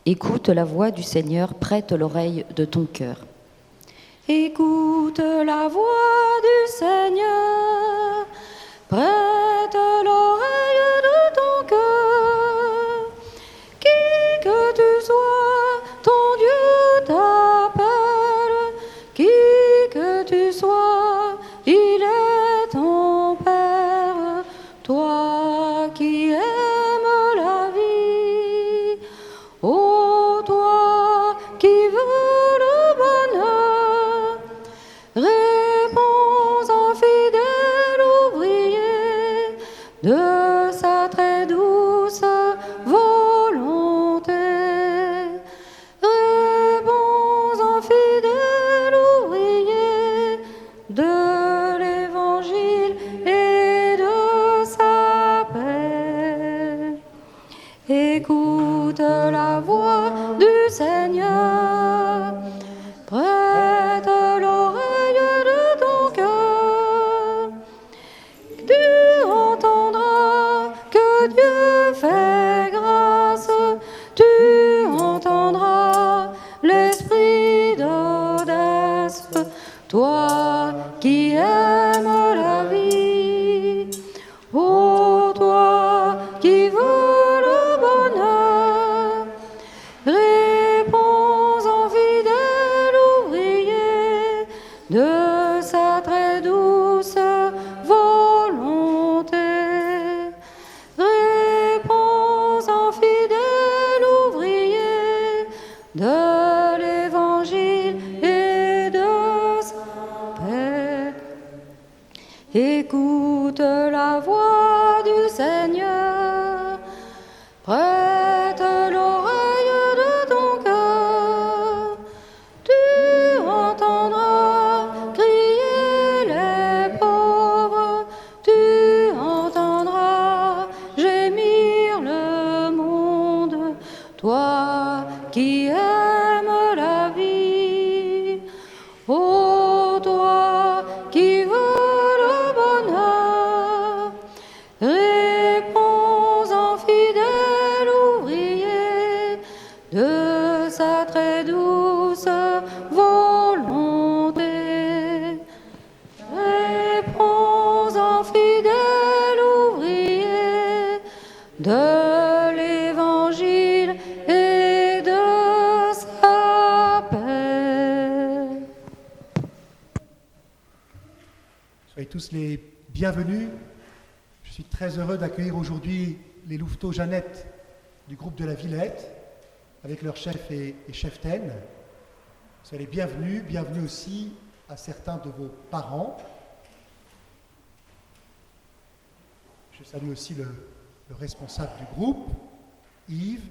Écoute la voix du Seigneur, prête l'oreille de ton cœur. Écoute la voix du Seigneur, prête l'oreille de ton cœur. Qui que tu sois, ton Dieu t'appelle. Qui que tu sois, il est ton Père. Toi qui aimes la vie, ô toi qui veux le bonheur, réponds en fidèle ouvrier de sa très douce volonté. Réponds en fidèle ouvrier de l'Évangile et de sa paix. Écoute la voix du Seigneur, prête l'oreille de ton cœur. Tu entendras que Dieu fait grâce, tu entendras l'esprit d'audace. Toi qui aimes la vie, ô toi qui veux le bonheur, réponds en fidèle ouvrier de sa très douce volonté. Réponds en fidèle ouvrier de l'Évangile et de sa paix. Écoute la voix du Seigneur, prête l'oreille de ton cœur. Tu entendras crier les pauvres, tu entendras gémir le monde. Toi qui aimes la vie, ô toi qui veux le bonheur, réponds en fidèle ouvrier de sa très douce volonté. Réponds en fidèle ouvrier de l'Évangile et de sa paix. Soyez tous les bienvenus. Je suis très heureux d'accueillir aujourd'hui les Louveteaux-Jeannettes du groupe de la Villette, avec leur chef et cheftaine. Soyez les bienvenus, bienvenue aussi à certains de vos parents. Je salue aussi le responsable du groupe, Yves.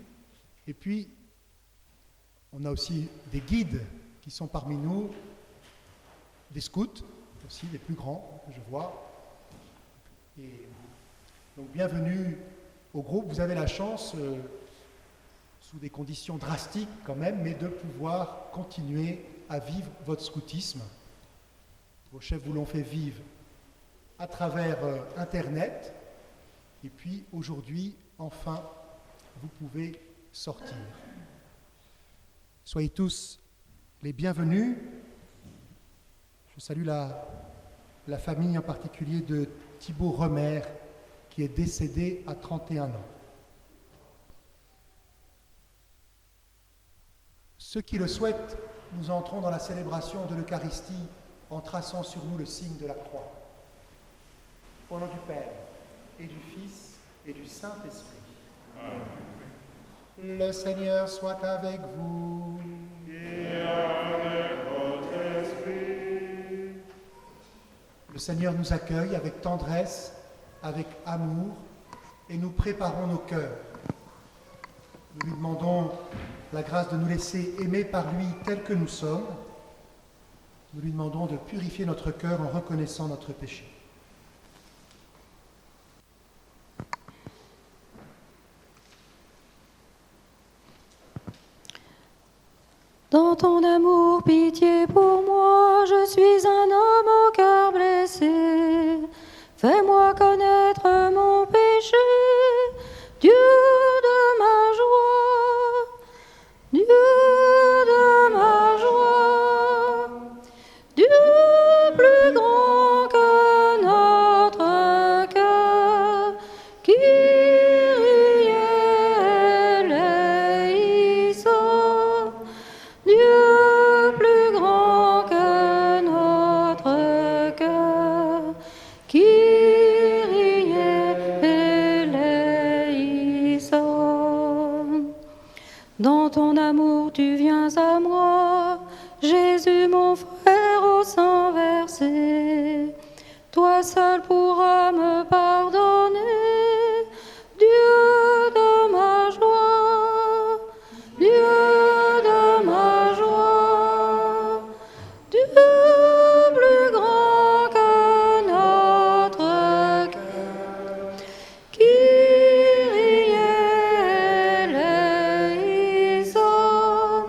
Et puis, on a aussi des guides qui sont parmi nous, des scouts aussi, les plus grands que je vois. Et donc, bienvenue au groupe. Vous avez la chance, sous des conditions drastiques quand même, mais de pouvoir continuer à vivre votre scoutisme. Vos chefs vous l'ont fait vivre à travers Internet. Et puis, aujourd'hui, enfin, vous pouvez sortir. Soyez tous les bienvenus. Je salue la famille en particulier de Thibaut Remer, qui est décédé à 31 ans. Ceux qui le souhaitent, nous entrons dans la célébration de l'Eucharistie en traçant sur nous le signe de la croix. Au nom du Père, et du Fils, et du Saint-Esprit. Amen. Le Seigneur soit avec vous. Et avec votre esprit. Le Seigneur nous accueille avec tendresse, avec amour, et nous préparons nos cœurs. Nous lui demandons la grâce de nous laisser aimer par lui tel que nous sommes. Nous lui demandons de purifier notre cœur en reconnaissant notre péché. Dans ton amour, pitié pour moi, je suis un homme au cœur blessé. Fais-moi connaître mon péché, Dieu de ma joie. tu viens à moi, Jésus mon frère au sang versé. Toi seul pourras me pardonner, Dieu de ma joie, Dieu de ma joie, Dieu plus grand que notre cœur. Kyrie eleison,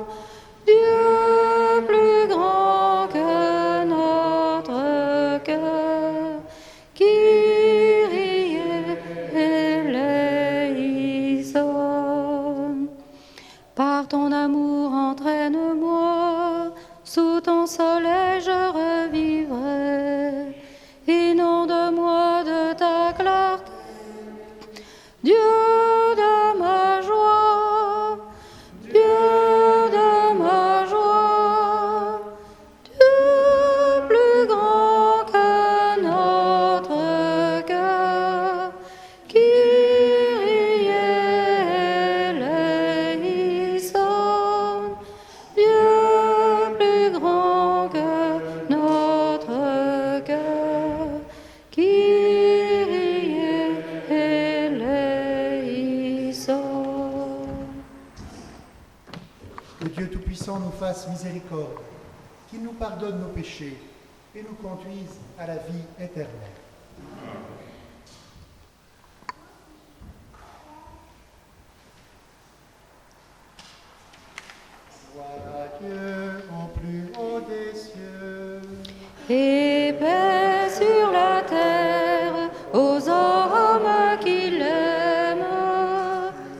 Dieu plus grand que notre cœur. Kyrie eleison. Par ton amour entraîne-moi, sous ton soleil je revivrai. Inonde-moi de ta clarté, Dieu de ma joie, Dieu de ma joie, Dieu plus grand que notre cœur. Kyrie eleison, Dieu plus grand que notre cœur. Kyrie eleison. Que Dieu Tout-Puissant nous fasse miséricorde, qu'il nous pardonne nos péchés et nous conduise à la vie éternelle. Voilà Dieu au plus haut des cieux. Et paix sur la terre aux hommes qui l'aiment.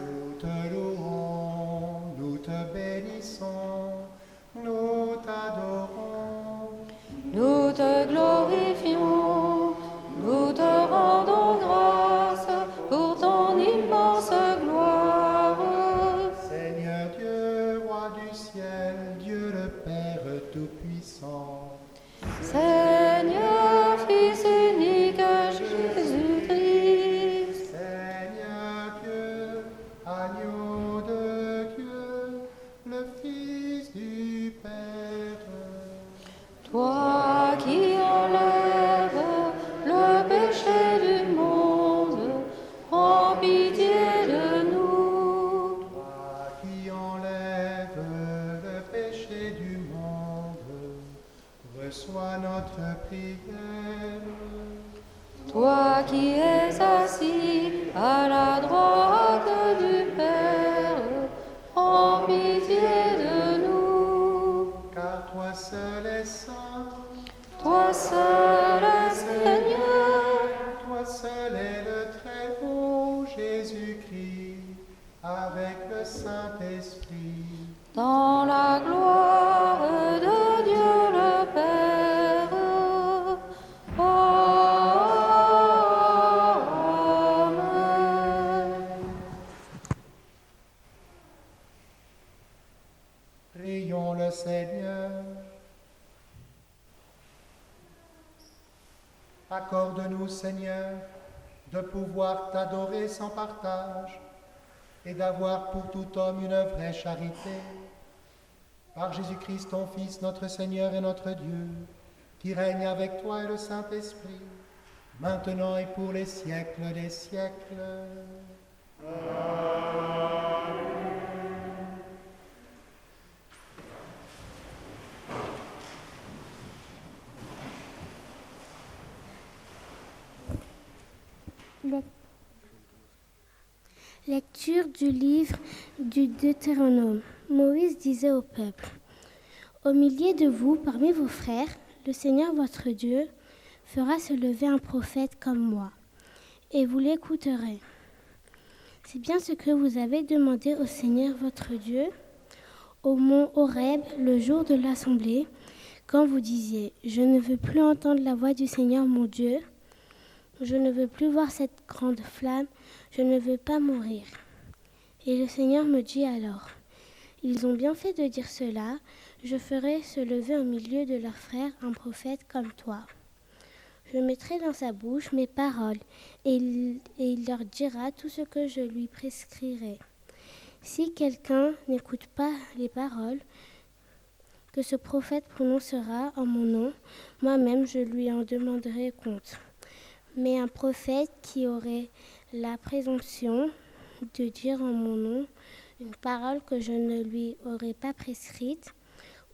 Nous te louons, nous te bénissons, nous t'adorons. Nous te glorifions, nous te rendons grâce pour ton immense gloire. Seigneur Dieu, roi du ciel, Dieu le Père Tout-Puissant. Seigneur, Fils unique Jésus-Christ, Seigneur Dieu, agneau de Dieu, le Fils du Père. toi qui enlèves le péché du monde, prends pitié de nous. Toi qui enlèves le péché du monde, reçois notre prière. Toi qui es assis à la droite du Père, prends pitié de nous. Car toi seul es saint, Toi seul est Seigneur, toi seul est le très haut Jésus-Christ, avec le Saint-Esprit. dans la gloire de Dieu le Père. Amen. Prions le Seigneur. Accorde-nous, Seigneur, de pouvoir t'adorer sans partage et d'avoir pour tout homme une vraie charité. Par Jésus-Christ, ton Fils, notre Seigneur et notre Dieu, qui règne avec toi et le Saint-Esprit, maintenant et pour les siècles des siècles. Lecture du livre du Deutéronome. Moïse disait au peuple: Au milieu de vous, parmi vos frères, le Seigneur votre Dieu fera se lever un prophète comme moi, et vous l'écouterez. C'est bien ce que vous avez demandé au Seigneur votre Dieu au mont Horeb le jour de l'assemblée, quand vous disiez: Je ne veux plus entendre la voix du Seigneur mon Dieu, je ne veux plus voir cette grande flamme, je ne veux pas mourir. Et le Seigneur me dit alors: Ils ont bien fait de dire cela, je ferai se lever au milieu de leurs frères un prophète comme toi. Je mettrai dans sa bouche mes paroles, et il leur dira tout ce que je lui prescrirai. Si quelqu'un n'écoute pas les paroles que ce prophète prononcera en mon nom, moi-même je lui en demanderai compte. Mais un prophète qui aurait la présomption de dire en mon nom une parole que je ne lui aurais pas prescrite,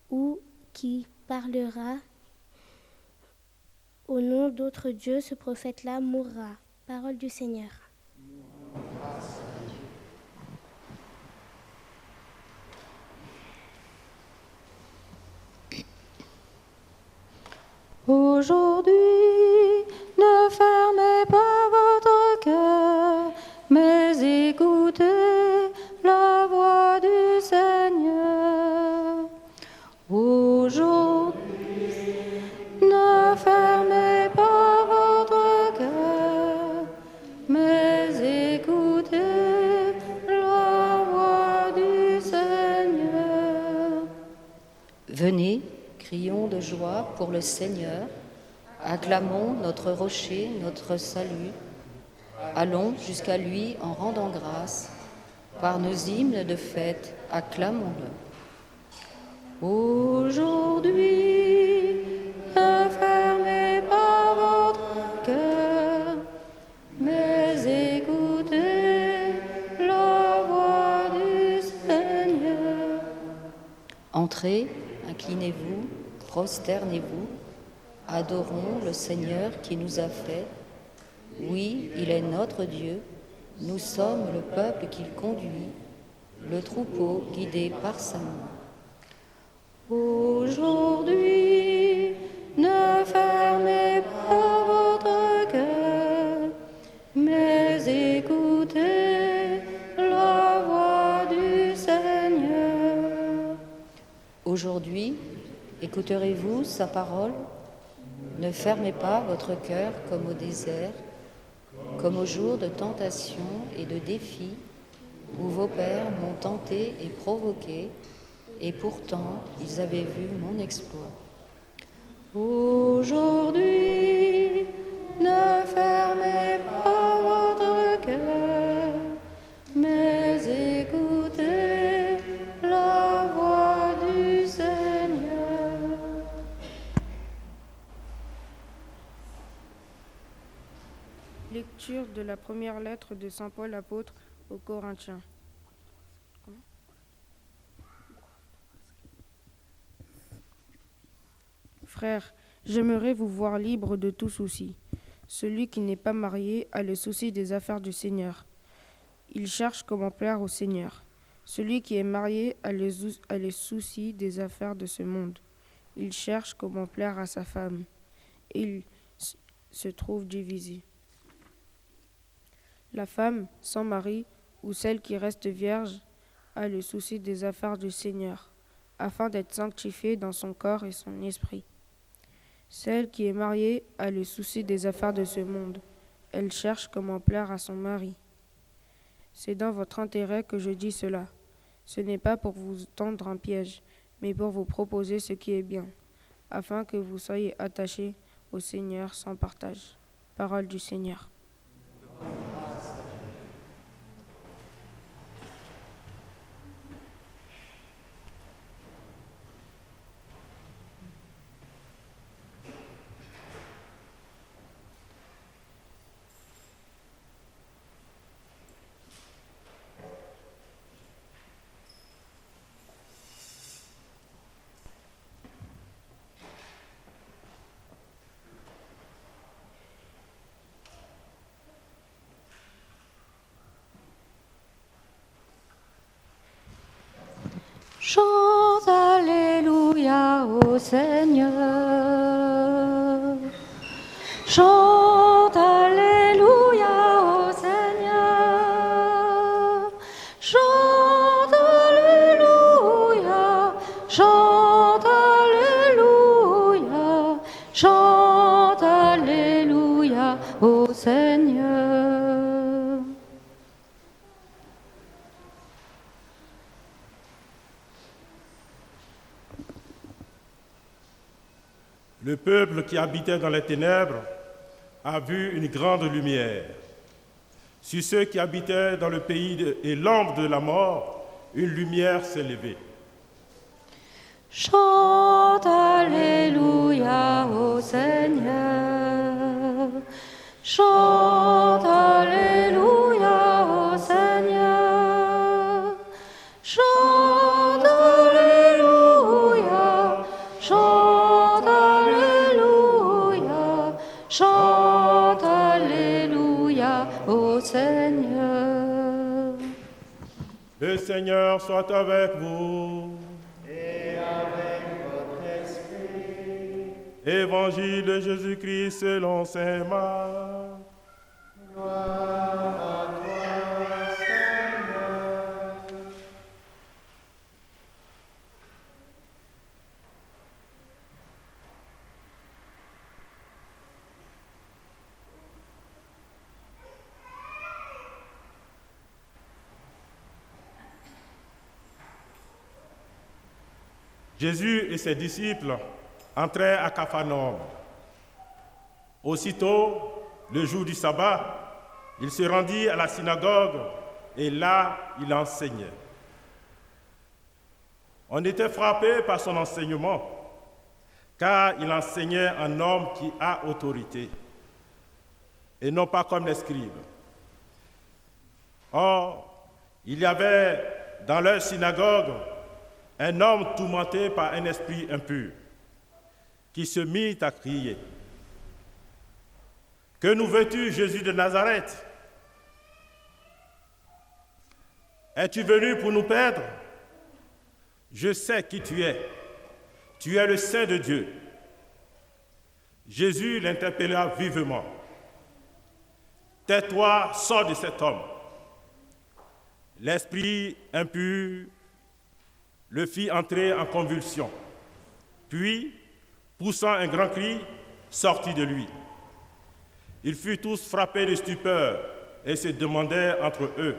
ou qui parlera au nom d'autres dieux, ce prophète-là mourra. Parole du Seigneur. Aujourd'hui, ne fermez pas votre cœur, mais écoutez la voix du Seigneur. Aujourd'hui, ne fermez pas votre cœur, mais écoutez la voix du Seigneur. Venez, crions de joie pour le Seigneur, acclamons notre rocher, notre salut. Allons jusqu'à lui en rendant grâce, par nos hymnes de fête, acclamons-le. Aujourd'hui, ne fermez pas votre cœur, mais écoutez la voix du Seigneur. Entrez, inclinez-vous, prosternez-vous, adorons le Seigneur qui nous a fait. Oui, il est notre Dieu, nous sommes le peuple qu'il conduit, le troupeau guidé par sa main. Aujourd'hui, ne fermez pas votre cœur, mais écoutez la voix du Seigneur. Aujourd'hui, écouterez-vous sa parole? Ne fermez pas votre cœur comme au désert, comme au jour de tentation et de défi, où vos pères m'ont tenté et provoqué, et pourtant ils avaient vu mon exploit. Aujourd'hui, ne fermez pas votre cœur, mais écoutez la voix du Seigneur. Lecture de la première lettre de saint Paul apôtre aux Corinthiens. Frères, j'aimerais vous voir libres de tout souci. Celui qui n'est pas marié a le souci des affaires du Seigneur. Il cherche comment plaire au Seigneur. Celui qui est marié a le souci des affaires de ce monde. Il cherche comment plaire à sa femme. Et il se trouve divisé. La femme sans mari ou celle qui reste vierge a le souci des affaires du Seigneur, afin d'être sanctifiée dans son corps et son esprit. Celle qui est mariée a le souci des affaires de ce monde. Elle cherche comment plaire à son mari. C'est dans votre intérêt que je dis cela. Ce n'est pas pour vous tendre un piège, mais pour vous proposer ce qui est bien, afin que vous soyez attachés au Seigneur sans partage. Parole du Seigneur. Chante Alléluia au Seigneur. Chante Alléluia au Seigneur. Chante Alléluia. Chante Alléluia. Chante Alléluia au Seigneur. Le peuple qui habitait dans les ténèbres a vu une grande lumière. Sur ceux qui habitaient dans le pays et l'ombre de la mort, une lumière s'est levée. Chante Alléluia au Seigneur. Chante Alléluia au Seigneur. Chante Alléluia. Chante Alléluia. Chante Alléluia au Seigneur. Le Seigneur soit avec vous. Évangile de Jésus-Christ selon saint Marc. Gloire à toi, Seigneur. Jésus et ses disciples entrèrent à Capharnaüm. Aussitôt, le jour du sabbat, il se rendit à la synagogue et là, il enseignait. On était frappé par son enseignement, car il enseignait un homme qui a autorité, et non pas comme les scribes. Or, il y avait dans leur synagogue un homme tourmenté par un esprit impur, qui se mit à crier. « Que nous veux-tu, Jésus de Nazareth? Es-tu venu pour nous perdre? Je sais qui tu es. Tu es le Saint de Dieu. » Jésus l'interpella vivement. « Tais-toi, sors de cet homme. » L'esprit impur le fit entrer en convulsion. Puis, poussant un grand cri, sortit de lui. Ils furent tous frappés de stupeur et se demandaient entre eux: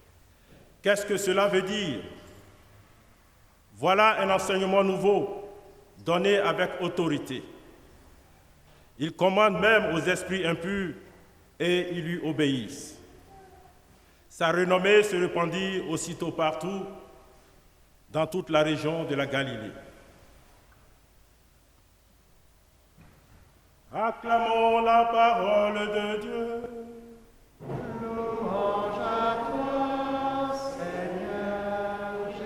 « Qu'est-ce que cela veut dire? Voilà un enseignement nouveau, donné avec autorité. Il commande même aux esprits impurs et ils lui obéissent. » Sa renommée se répandit aussitôt partout, dans toute la région de la Galilée. Acclamons la parole de Dieu. Louange à toi, Seigneur Jésus.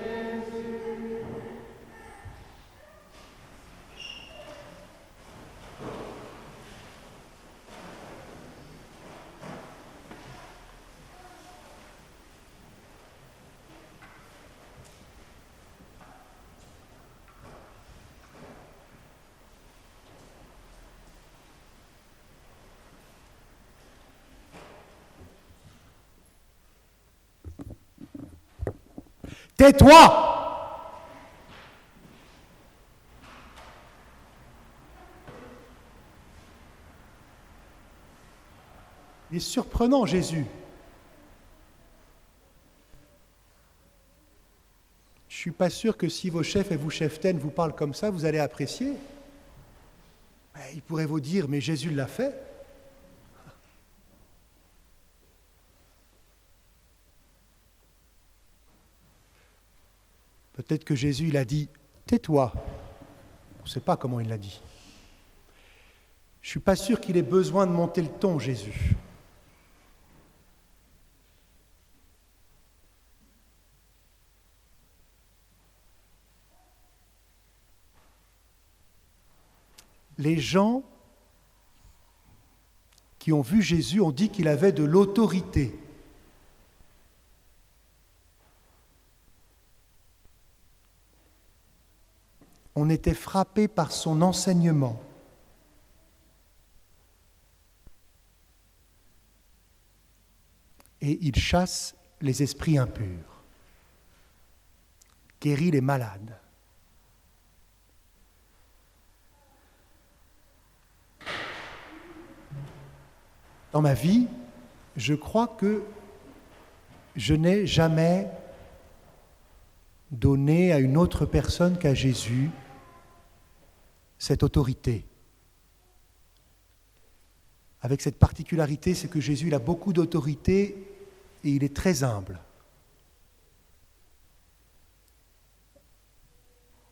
Tais-toi! Il est surprenant, Jésus. Je ne suis pas sûr que si vos chefs et vos cheftaines vous parlent comme ça, vous allez apprécier. Ils pourraient vous dire, mais Jésus l'a fait. Peut-être que Jésus, il a dit « tais-toi ». On ne sait pas comment il l'a dit. Je ne suis pas sûr qu'il ait besoin de monter le ton, Jésus. Les gens qui ont vu Jésus ont dit qu'il avait de l'autorité. On était frappé par son enseignement. Et il chasse les esprits impurs, guérit les malades. Dans ma vie, je crois que je n'ai jamais donné à une autre personne qu'à Jésus cette autorité. Avec cette particularité, c'est que Jésus il a beaucoup d'autorité et il est très humble.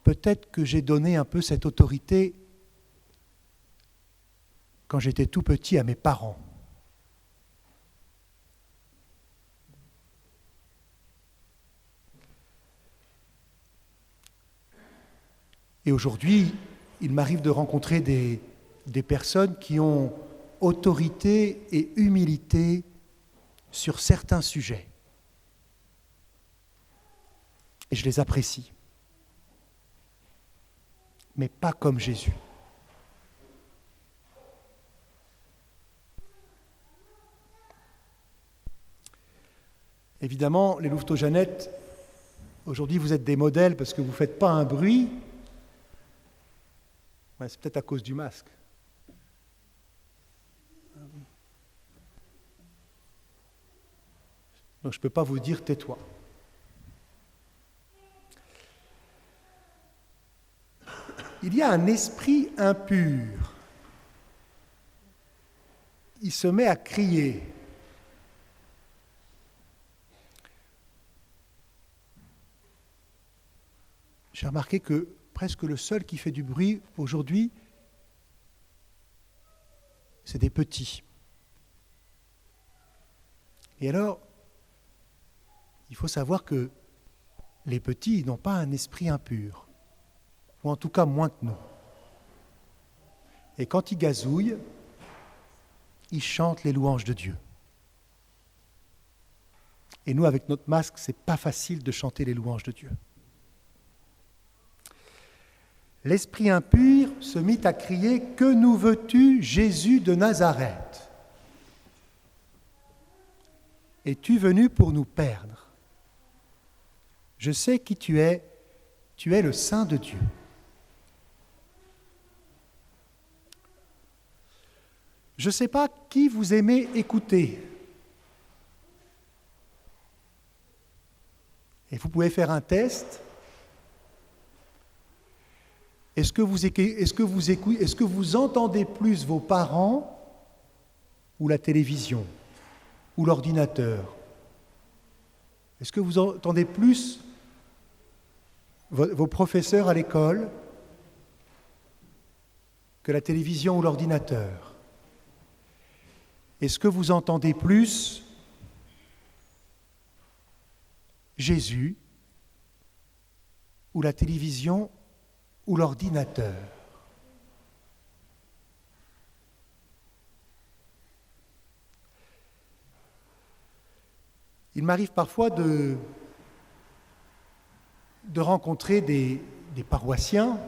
peut-être que j'ai donné un peu cette autorité quand j'étais tout petit à mes parents. Et aujourd'hui, il m'arrive de rencontrer des personnes qui ont autorité et humilité sur certains sujets. Et je les apprécie. Mais pas comme Jésus. Évidemment, les Louveteaux-Jeannettes, aujourd'hui vous êtes des modèles parce que vous ne faites pas un bruit. Ouais, c'est peut-être à cause du masque. Donc je ne peux pas vous dire tais-toi. Il y a un esprit impur. Il se met à crier. J'ai remarqué que presque le seul qui fait du bruit aujourd'hui, c'est des petits. Et alors, il faut savoir que les petits n'ont pas un esprit impur, ou en tout cas moins que nous. Et quand ils gazouillent, ils chantent les louanges de Dieu. Et nous, avec notre masque, c'est pas facile de chanter les louanges de Dieu. L'esprit impur se mit à crier « Que nous veux-tu, Jésus de Nazareth ? Es-tu venu pour nous perdre ? Je sais qui tu es le Saint de Dieu. » Je ne sais pas qui vous aimez écouter. Et vous pouvez faire un test. Est-ce que vous entendez plus vos parents ou la télévision ou l'ordinateur ? Est-ce que vous entendez plus vos professeurs à l'école que la télévision ou l'ordinateur ? Est-ce que vous entendez plus Jésus ou la télévision ou l'ordinateur ? Il m'arrive parfois de rencontrer des paroissiens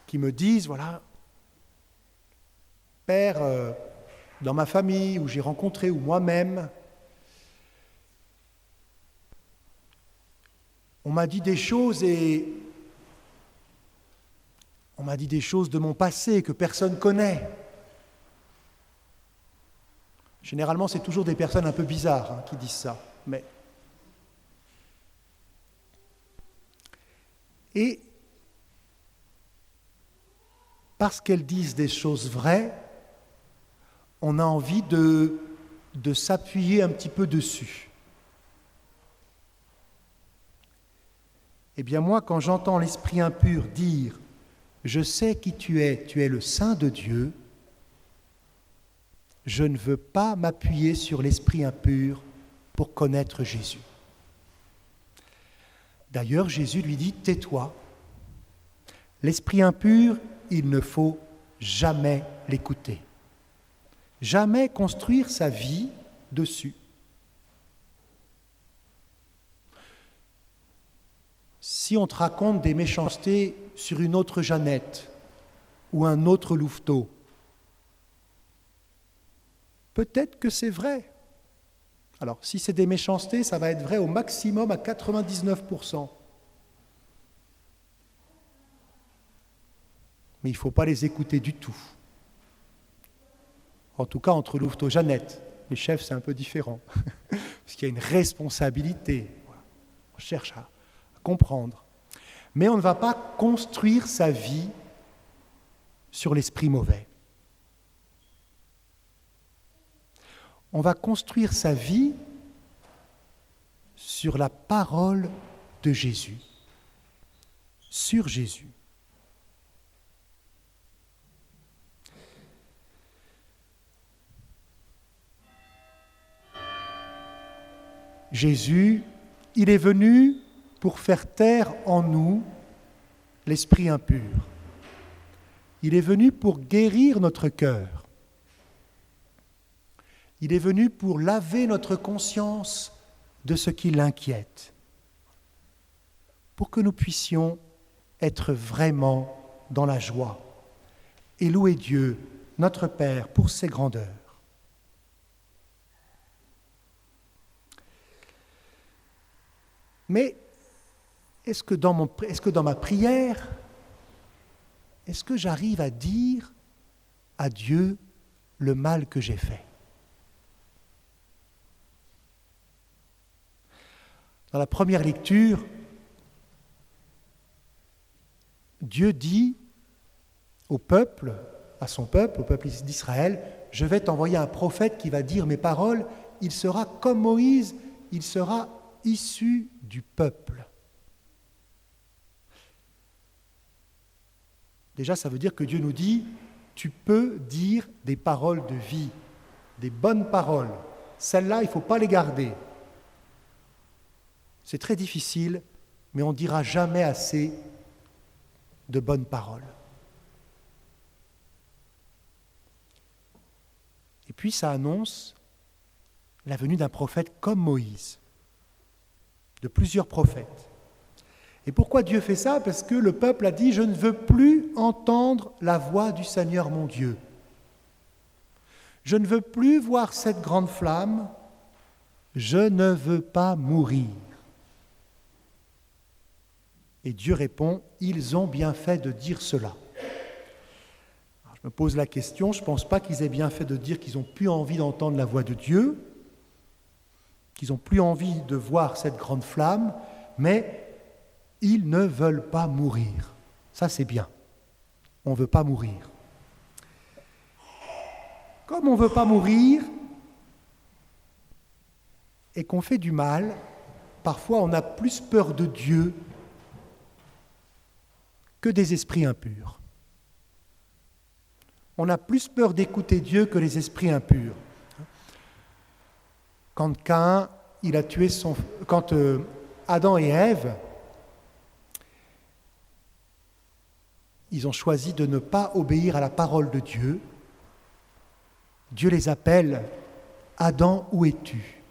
qui me disent, voilà, Père, dans ma famille, où j'ai rencontré, ou moi-même, on m'a dit des choses de mon passé que personne connaît. Généralement, c'est toujours des personnes un peu bizarres qui disent ça. Et parce qu'elles disent des choses vraies, on a envie de s'appuyer un petit peu dessus. Eh bien moi, quand j'entends l'esprit impur dire « Je sais qui tu es le Saint de Dieu », je ne veux pas m'appuyer sur l'esprit impur pour connaître Jésus. D'ailleurs, Jésus lui dit « Tais-toi ». L'esprit impur, il ne faut jamais l'écouter. Jamais construire sa vie dessus. Si on te raconte des méchancetés sur une autre Jeannette ou un autre Louveteau, peut-être que c'est vrai. Alors, si c'est des méchancetés, ça va être vrai au maximum à 99%. Mais il ne faut pas les écouter du tout. En tout cas, entre Louveteaux-Jeannette. Les chefs, c'est un peu différent. Parce qu'il y a une responsabilité. On cherche à comprendre. Mais on ne va pas construire sa vie sur l'esprit mauvais. On va construire sa vie sur la parole de Jésus, sur Jésus. Jésus, il est venu pour faire taire en nous l'esprit impur. Il est venu pour guérir notre cœur. Il est venu pour laver notre conscience de ce qui l'inquiète, pour que nous puissions être vraiment dans la joie et louer Dieu, notre Père, pour ses grandeurs. Mais est-ce que dans ma prière, est-ce que j'arrive à dire à Dieu le mal que j'ai fait? Dans la première lecture, Dieu dit au peuple, à son peuple, au peuple d'Israël, « Je vais t'envoyer un prophète qui va dire mes paroles, il sera comme Moïse, il sera issu du peuple. » Déjà, ça veut dire que Dieu nous dit, tu peux dire des paroles de vie, des bonnes paroles. Celles-là, il ne faut pas les garder. C'est très difficile, mais on ne dira jamais assez de bonnes paroles. Et puis ça annonce la venue d'un prophète comme Moïse, de plusieurs prophètes. Et pourquoi Dieu fait ça? Parce que le peuple a dit « Je ne veux plus entendre la voix du Seigneur mon Dieu. Je ne veux plus voir cette grande flamme. Je ne veux pas mourir. » Et Dieu répond « Ils ont bien fait de dire cela. » Alors, je me pose la question, je ne pense pas qu'ils aient bien fait de dire qu'ils n'ont plus envie d'entendre la voix de Dieu, qu'ils n'ont plus envie de voir cette grande flamme, mais ils ne veulent pas mourir. Ça, c'est bien. On ne veut pas mourir. Comme on ne veut pas mourir et qu'on fait du mal, parfois on a plus peur de Dieu que des esprits impurs. On a plus peur d'écouter Dieu que les esprits impurs. Quand Caïn, il a tué quand Adam et Ève, ils ont choisi de ne pas obéir à la parole de Dieu. Dieu les appelle « Adam, où es-tu »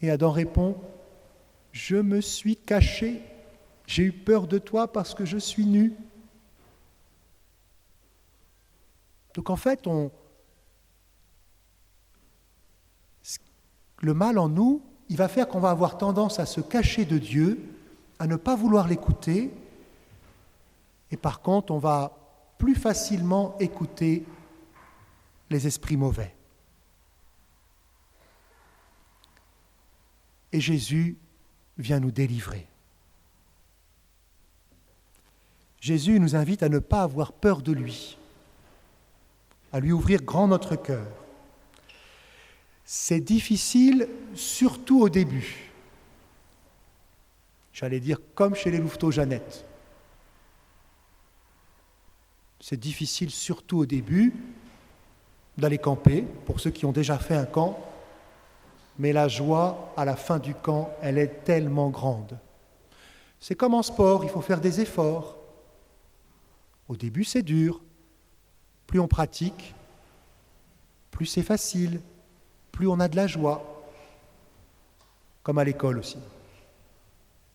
Et Adam répond « Je me suis caché, j'ai eu peur de toi parce que je suis nu. » Donc en fait, le mal en nous, il va faire qu'on va avoir tendance à se cacher de Dieu, à ne pas vouloir l'écouter, et par contre, on va plus facilement écouter les esprits mauvais. Et Jésus vient nous délivrer. Jésus nous invite à ne pas avoir peur de lui, à lui ouvrir grand notre cœur. C'est difficile, surtout au début. J'allais dire comme chez les Louveteaux-Jeannette. C'est difficile, surtout au début, d'aller camper, pour ceux qui ont déjà fait un camp, mais la joie, à la fin du camp, elle est tellement grande. C'est comme en sport, il faut faire des efforts. Au début, c'est dur. Plus on pratique, plus c'est facile, plus on a de la joie, comme à l'école aussi.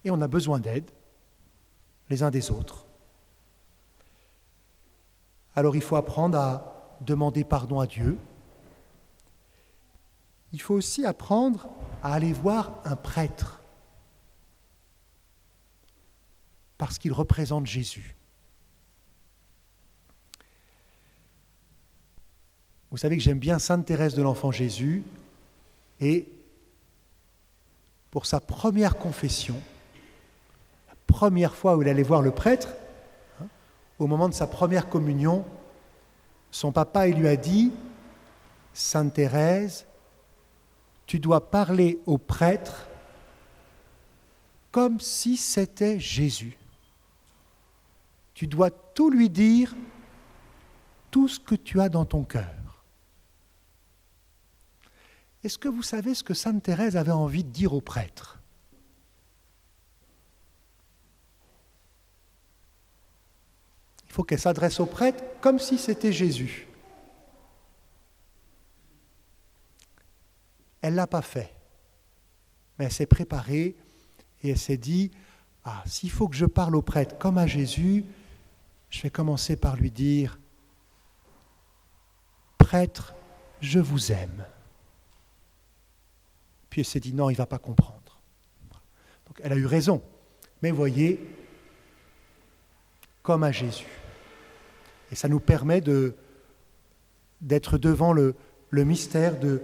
Et on a besoin d'aide, les uns des autres. Alors il faut apprendre à demander pardon à Dieu. Il faut aussi apprendre à aller voir un prêtre, parce qu'il représente Jésus. Vous savez que j'aime bien Sainte Thérèse de l'Enfant Jésus, et pour sa première confession, la première fois où il allait voir le prêtre, au moment de sa première communion, son papa il lui a dit « Sainte Thérèse, tu dois parler au prêtre comme si c'était Jésus. Tu dois tout lui dire, tout ce que tu as dans ton cœur. Est-ce que vous savez ce que Sainte Thérèse avait envie de dire aux prêtres ? Il faut qu'elle s'adresse aux prêtres comme si c'était Jésus. Elle ne l'a pas fait. Mais elle s'est préparée et elle s'est dit, s'il faut que je parle aux prêtres comme à Jésus, je vais commencer par lui dire, prêtre, je vous aime. Puis elle s'est dit, non, il ne va pas comprendre. Donc elle a eu raison. Mais voyez, comme à Jésus. Et ça nous permet d'être devant le mystère de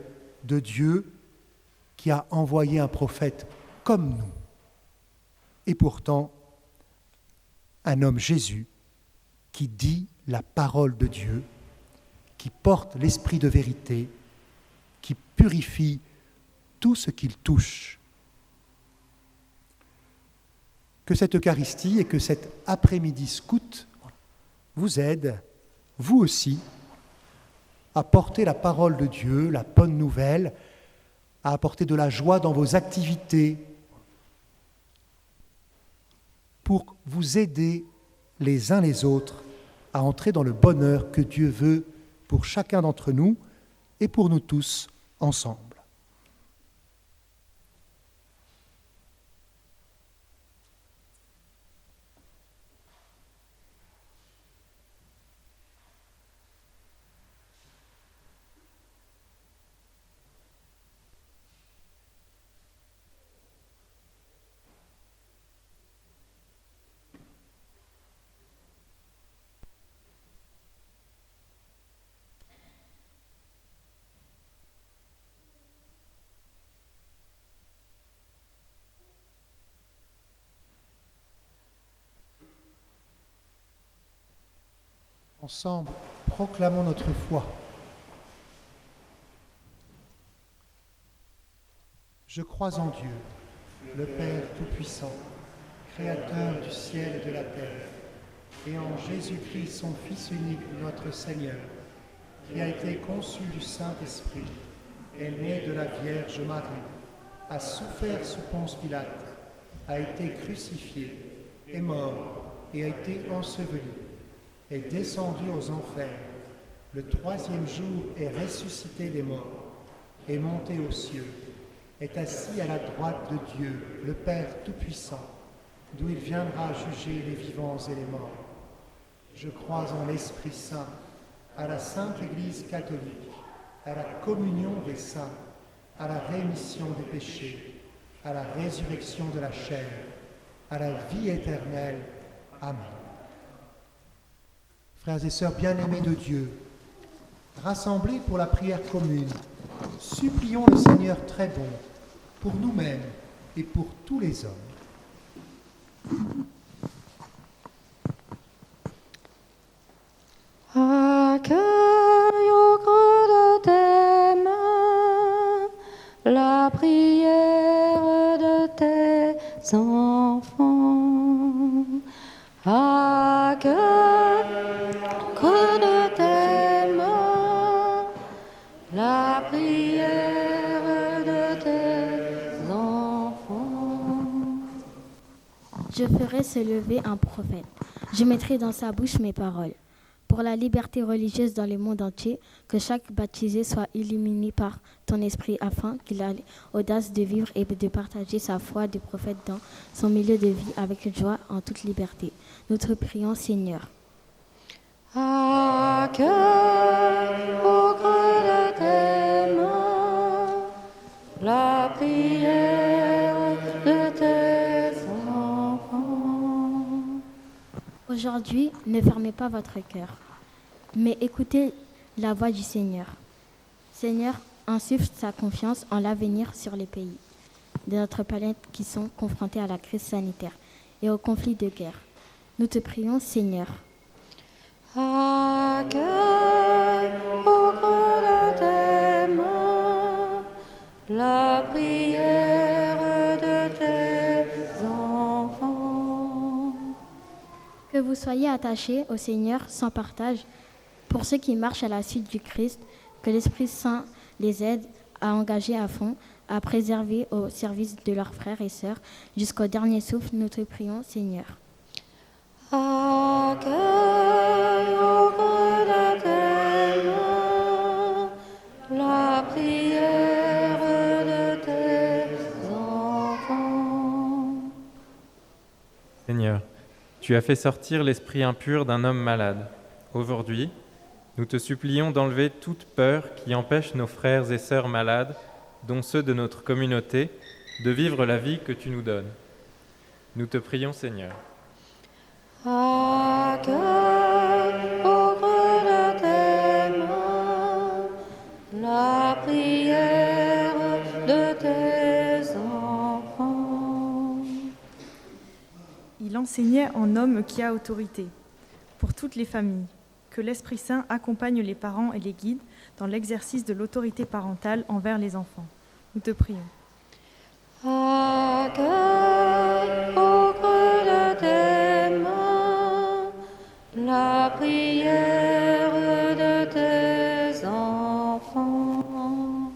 Dieu qui a envoyé un prophète comme nous. Et pourtant, un homme Jésus qui dit la parole de Dieu, qui porte l'esprit de vérité, qui purifie tout ce qu'il touche. Que cette Eucharistie et que cet après-midi scout vous aident, vous aussi, à porter la parole de Dieu, la bonne nouvelle, à apporter de la joie dans vos activités, pour vous aider les uns les autres à entrer dans le bonheur que Dieu veut pour chacun d'entre nous et pour nous tous ensemble. Ensemble, proclamons notre foi. Je crois en Dieu, le Père Tout-Puissant, Créateur du ciel et de la terre, et en Jésus-Christ, son Fils unique, notre Seigneur, qui a été conçu du Saint-Esprit, est né de la Vierge Marie, a souffert sous Ponce Pilate, a été crucifié, est mort et a été enseveli, est descendu aux enfers, le troisième jour est ressuscité des morts, est monté aux cieux, est assis à la droite de Dieu, le Père Tout-Puissant, d'où il viendra juger les vivants et les morts. Je crois en l'Esprit Saint, à la Sainte Église catholique, à la communion des saints, à la rémission des péchés, à la résurrection de la chair, à la vie éternelle. Amen. Frères et sœurs bien-aimés de Dieu, rassemblés pour la prière commune, supplions le Seigneur très bon pour nous-mêmes et pour tous les hommes. Accueille au creux de tes mains la prière de tes enfants. Accueille au creux de tes mains la prière de tes enfants. Je ferai se lever un prophète. Je mettrai dans sa bouche mes paroles. Pour la liberté religieuse dans le monde entier, que chaque baptisé soit illuminé par ton esprit afin qu'il ait l'audace de vivre et de partager sa foi de prophète dans son milieu de vie avec joie en toute liberté. Nous te prions, Seigneur. Accueille au creux de tes mains la prière de tes enfants. Aujourd'hui, ne fermez pas votre cœur, mais écoutez la voix du Seigneur. Seigneur, insuffle sa confiance en l'avenir sur les pays de notre planète qui sont confrontés à la crise sanitaire et aux conflits de guerre. Nous te prions, Seigneur. Accueille au creux de tes mains la prière de tes enfants. soyez attachés au Seigneur sans partage. Pour ceux qui marchent à la suite du Christ, que l'Esprit Saint les aide à engager à fond, à préserver au service de leurs frères et sœurs jusqu'au dernier souffle. Nous te prions, Seigneur. Accueille au creux de tes mains la prière de tes enfants. Seigneur, tu as fait sortir l'esprit impur d'un homme malade. Aujourd'hui, nous te supplions d'enlever toute peur qui empêche nos frères et sœurs malades, dont ceux de notre communauté, de vivre la vie que tu nous donnes. Nous te prions, Seigneur. Accueille au creux de tes mains la prière de tes enfants. Il enseignait en homme qui a autorité pour toutes les familles, que l'Esprit Saint accompagne les parents et les guide dans l'exercice de l'autorité parentale envers les enfants. Nous te prions. Accueille au creux de tes mains la prière de tes enfants.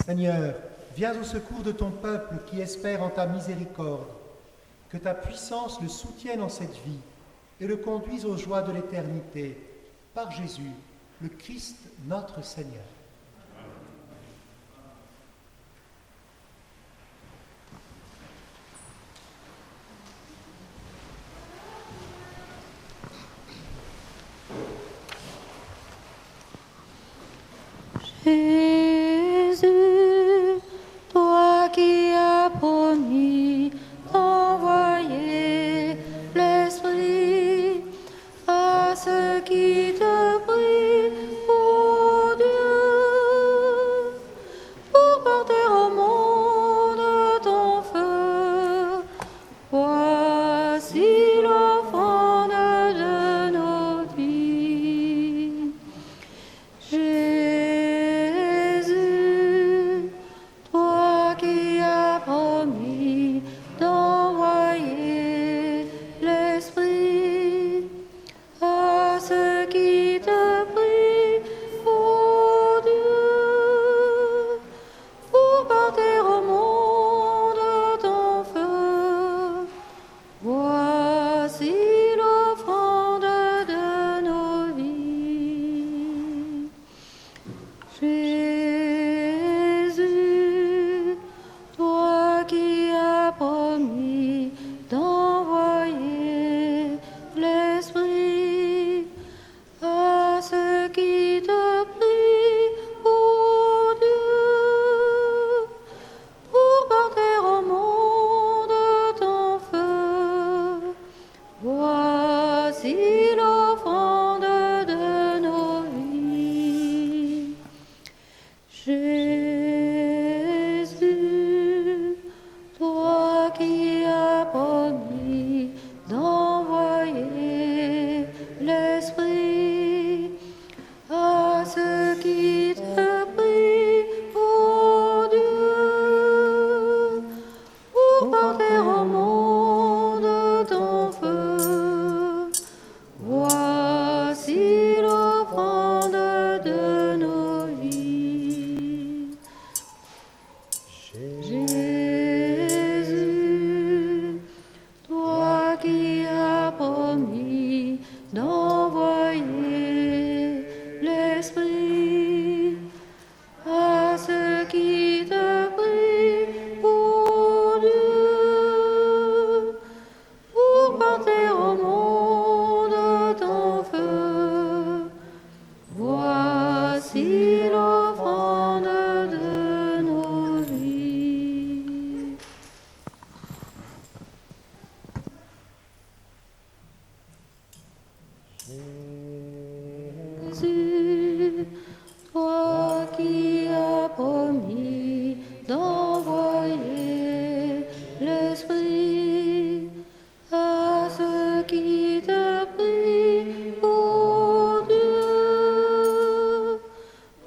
Seigneur, viens au secours de ton peuple qui espère en ta miséricorde. Que ta puissance le soutienne en cette vie et le conduise aux joies de l'éternité. Par Jésus, le Christ notre Seigneur. Jésus, toi qui as promis d'envoyer l'Esprit à ceux qui te prient, ô Dieu, pour porter au monde ton feu. Voici l'offrande de nos vies. Jésus, toi qui as promis d'envoyer l'Esprit à ceux qui te prient, ô Dieu, pour porter au monde ton feu. Voici l'offrande de nos vies. Jésus, toi qui as promis d'envoyer l'Esprit à ceux qui te prient, ô Dieu, pour porter au monde ton feu. Voici l'offrande de nos vies. Jésus, toi qui as promis d'envoyer l'Esprit à ceux qui te prient, ô Dieu, pour porter au monde ton feu. Voici l'offrande de nos vies. Jésus, toi qui as promis d'envoyer l'Esprit à ceux qui te prient, ô Dieu, pour porter au monde ton feu. Voici l'offrande de nos vies. Jésus, toi qui as promis d'envoyer l'Esprit à ceux qui te prient, ô Dieu,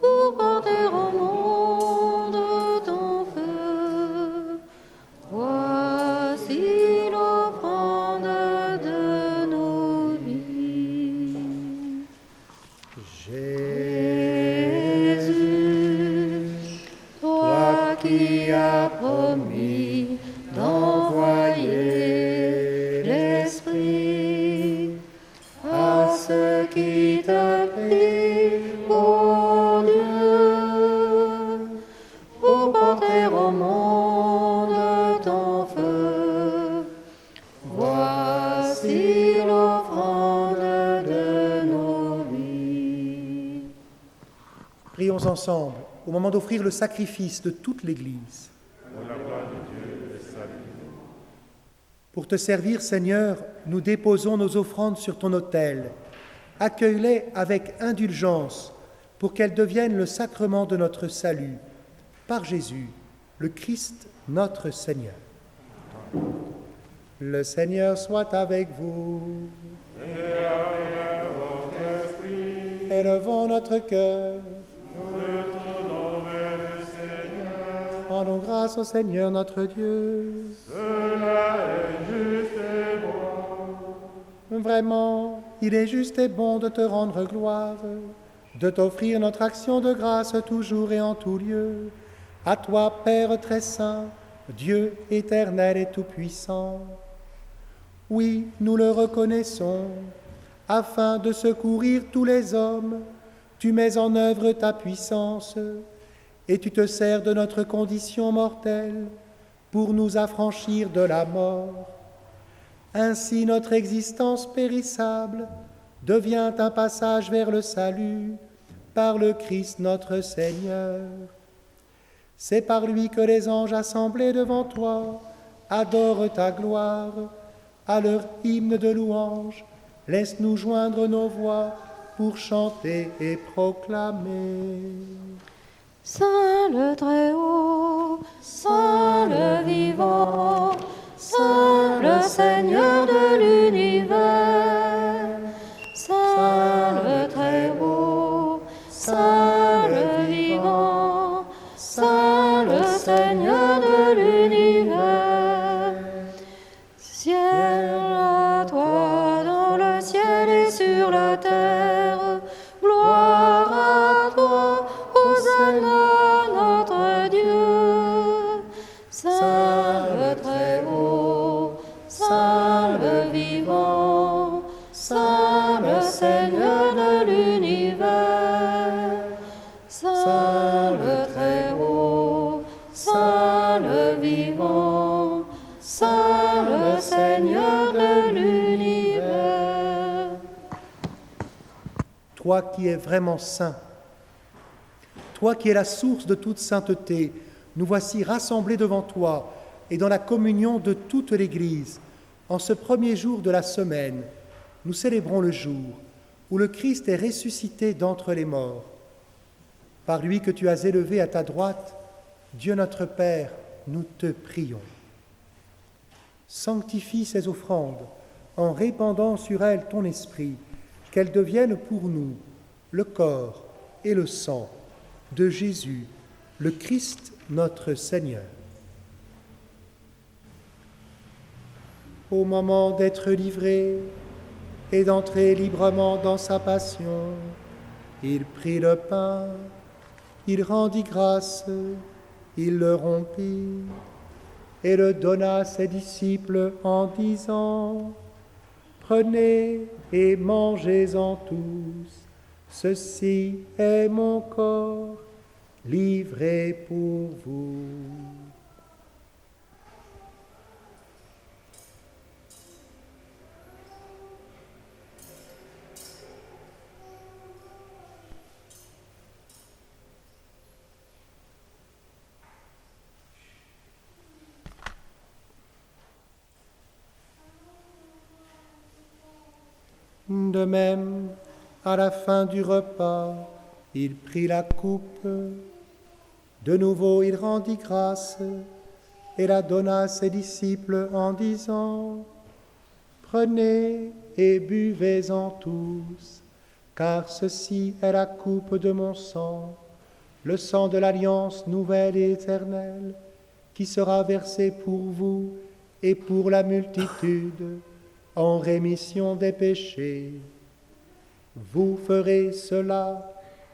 pour porter au monde ton feu. Voici l'offrande Jésus, toi qui as promis d'envoyer l'Esprit à ceux qui te prient, ô Dieu, pour porter au monde ton feu. Voici l'offrande de nos vies. Prions ensemble au moment d'offrir le sacrifice de toute l'Église. Pour te servir, Seigneur, nous déposons nos offrandes sur ton autel. Accueille-les avec indulgence pour qu'elles deviennent le sacrement de notre salut. Par Jésus, le Christ, notre Seigneur. Le Seigneur soit avec vous. Et avec votre esprit. Élevons notre cœur. Nous le tournons vers le Seigneur. Rendons grâce au Seigneur notre Dieu. Cela est juste et bon. Vraiment, il est juste et bon de te rendre gloire, de t'offrir notre action de grâce toujours et en tout lieu. À toi, Père très saint, Dieu éternel et tout-puissant. Oui, nous le reconnaissons, afin de secourir tous les hommes, tu mets en œuvre ta puissance, et tu te sers de notre condition mortelle pour nous affranchir de la mort. Ainsi notre existence périssable devient un passage vers le salut par le Christ notre Seigneur. C'est par lui que les anges assemblés devant toi adorent ta gloire. À leur hymne de louange, laisse-nous joindre nos voix pour chanter et proclamer. Saint le Très-Haut, Saint le Vivant, Saint le Seigneur de l'univers. Saint le Très-Haut, Saint le Vivant, Saint le Seigneur de l'univers. Ciel à toi dans le ciel et sur la terre, gloire à toi, Hosanna notre Dieu. Saint le Très-Haut, Saint le Vivant, Saint le Seigneur de l'univers. Saint le Très-Haut, Saint le Vivant, Saint le Seigneur de l'univers. Toi qui es vraiment saint, toi qui es la source de toute sainteté, nous voici rassemblés devant toi et dans la communion de toute l'Église. En ce premier jour de la semaine, nous célébrons le jour où le Christ est ressuscité d'entre les morts. Par lui que tu as élevé à ta droite, Dieu notre Père, nous te prions. Sanctifie ces offrandes en répandant sur elles ton esprit, qu'elles deviennent pour nous le corps et le sang de Jésus, le Christ notre Seigneur. Au moment d'être livré et d'entrer librement dans sa passion, il prit le pain, il rendit grâce, il le rompit et le donna à ses disciples en disant : « Prenez et mangez-en tous, ceci est mon corps livré pour vous. » De même, à la fin du repas, il prit la coupe. De nouveau, il rendit grâce et la donna à ses disciples en disant : « Prenez et buvez-en tous, car ceci est la coupe de mon sang, le sang de l'alliance nouvelle et éternelle, qui sera versé pour vous et pour la multitude, en rémission des péchés. Vous ferez cela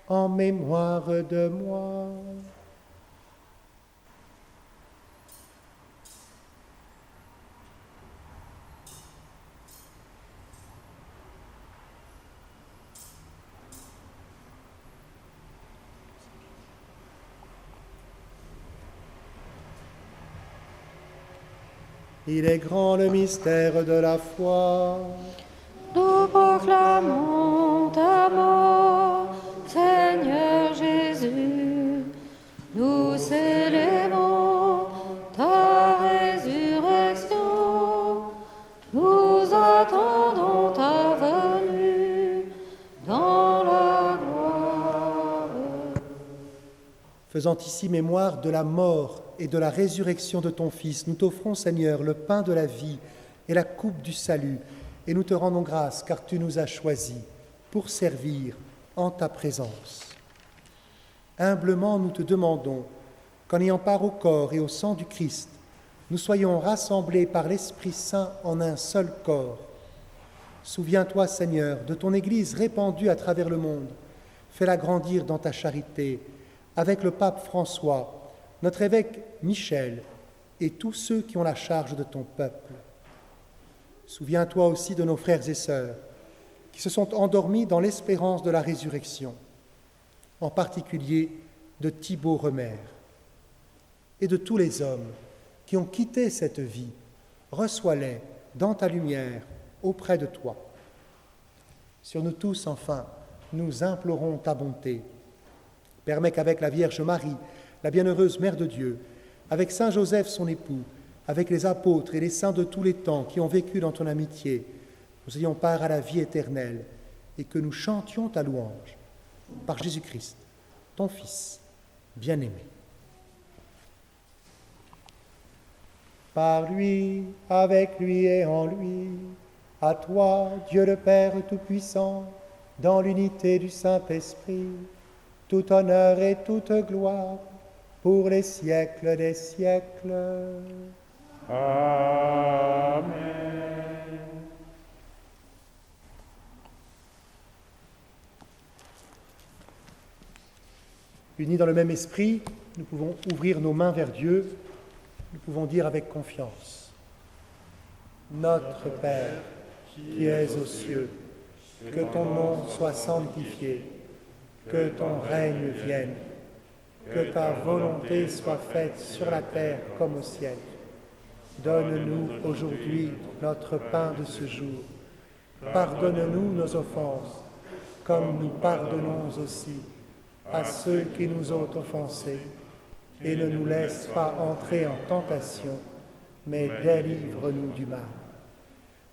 en mémoire de moi. Il est grand le mystère de la foi. Nous proclamons ta mort, Seigneur Jésus. Nous célébrons ta résurrection. Nous attendons ta venue dans la gloire. Faisant ici mémoire de la mort et de la résurrection de ton Fils, nous t'offrons, Seigneur, le pain de la vie et la coupe du salut, et nous te rendons grâce car tu nous as choisis pour servir en ta présence. Humblement, nous te demandons qu'en ayant part au corps et au sang du Christ, nous soyons rassemblés par l'Esprit Saint en un seul corps. Souviens-toi, Seigneur, de ton Église répandue à travers le monde. Fais-la grandir dans ta charité, avec le pape François, notre évêque Michel et tous ceux qui ont la charge de ton peuple. Souviens-toi aussi de nos frères et sœurs qui se sont endormis dans l'espérance de la résurrection, en particulier de Thibaut Remer, et de tous les hommes qui ont quitté cette vie. Reçois-les dans ta lumière auprès de toi. Sur nous tous, enfin, nous implorons ta bonté. Permets qu'avec la Vierge Marie, la bienheureuse Mère de Dieu, avec Saint Joseph son époux, avec les apôtres et les saints de tous les temps qui ont vécu dans ton amitié, nous ayons part à la vie éternelle et que nous chantions ta louange. Par Jésus-Christ, ton Fils, bien-aimé. Par lui, avec lui et en lui, à toi, Dieu le Père Tout-Puissant, dans l'unité du Saint-Esprit, tout honneur et toute gloire, pour les siècles des siècles. Amen. Unis dans le même esprit, nous pouvons ouvrir nos mains vers Dieu. Nous pouvons dire avec confiance: Notre Père, qui es aux cieux, que ton nom soit sanctifié, que ton règne vienne, que ta volonté soit faite sur la terre comme au ciel. Donne-nous aujourd'hui notre pain de ce jour. Pardonne-nous nos offenses, comme nous pardonnons aussi à ceux qui nous ont offensés. Et ne nous laisse pas entrer en tentation, mais délivre-nous du mal.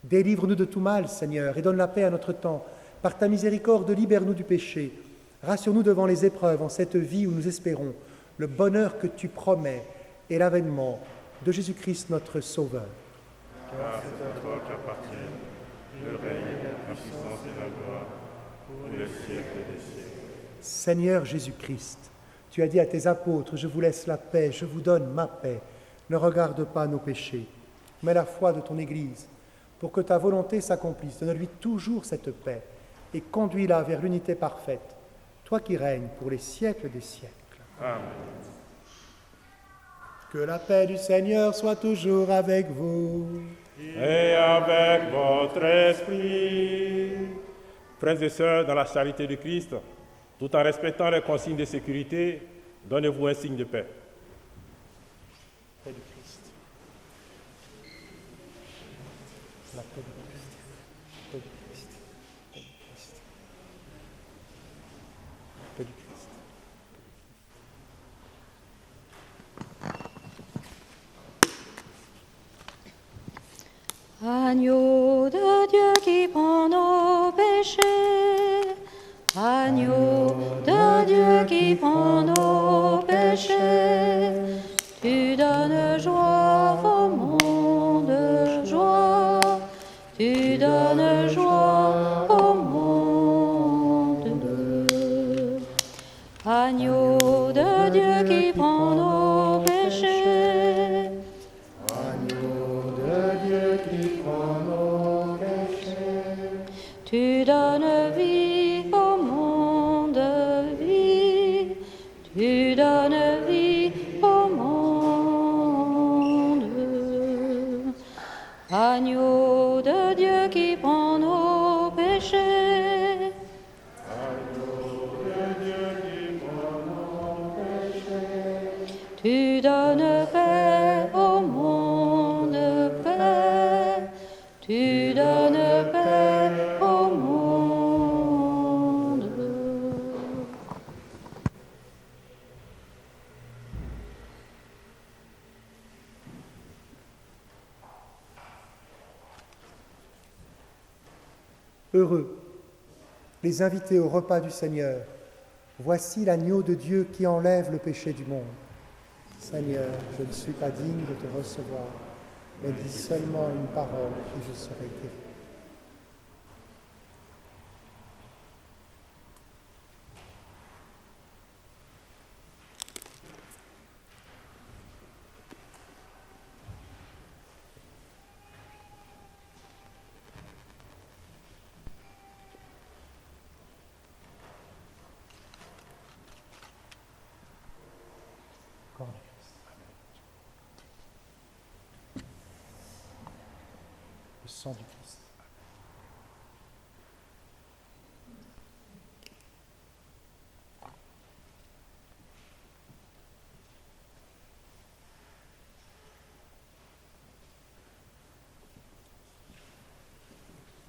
Délivre-nous de tout mal, Seigneur, et donne la paix à notre temps. Par ta miséricorde, libère-nous du péché. Rassure-nous devant les épreuves en cette vie où nous espérons le bonheur que tu promets et l'avènement de Jésus-Christ notre Sauveur. Car c'est à toi qu'appartiennent le règne, la puissance et la gloire pour les siècles des siècles. Seigneur Jésus-Christ, tu as dit à tes apôtres: je vous laisse la paix, je vous donne ma paix. Ne regarde pas nos péchés, mais la foi de ton Église, pour que ta volonté s'accomplisse. Donne-lui toujours cette paix et conduis-la vers l'unité parfaite, toi qui règnes pour les siècles des siècles. Amen. Que la paix du Seigneur soit toujours avec vous. Et avec votre esprit. Frères et sœurs, dans la charité du Christ, tout en respectant les consignes de sécurité, donnez-vous un signe de paix. Paix du Christ. La paix du Christ. Paix du Christ. Paix du Christ. Paix du Christ. Agneau de Dieu qui prend nos péchés, agneau de Dieu qui prend nos péchés, tu donnes joie au monde, joie, tu donnes joie au monde. Agneau de Dieu qui prend nos péchés, tu donnes vie Tu donnes paix au monde, paix. Tu donnes paix au monde. Heureux les invités au repas du Seigneur. Voici l'agneau de Dieu qui enlève le péché du monde. Seigneur, je ne suis pas digne de te recevoir, mais dis seulement une parole et je serai guéri. Le sang du Christ.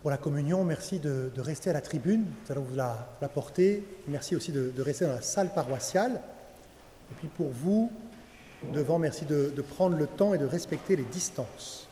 Pour la communion, merci de rester à la tribune, nous allons vous la porter. Merci aussi de rester dans la salle paroissiale. Et puis pour vous, devant, merci de prendre le temps et de respecter les distances.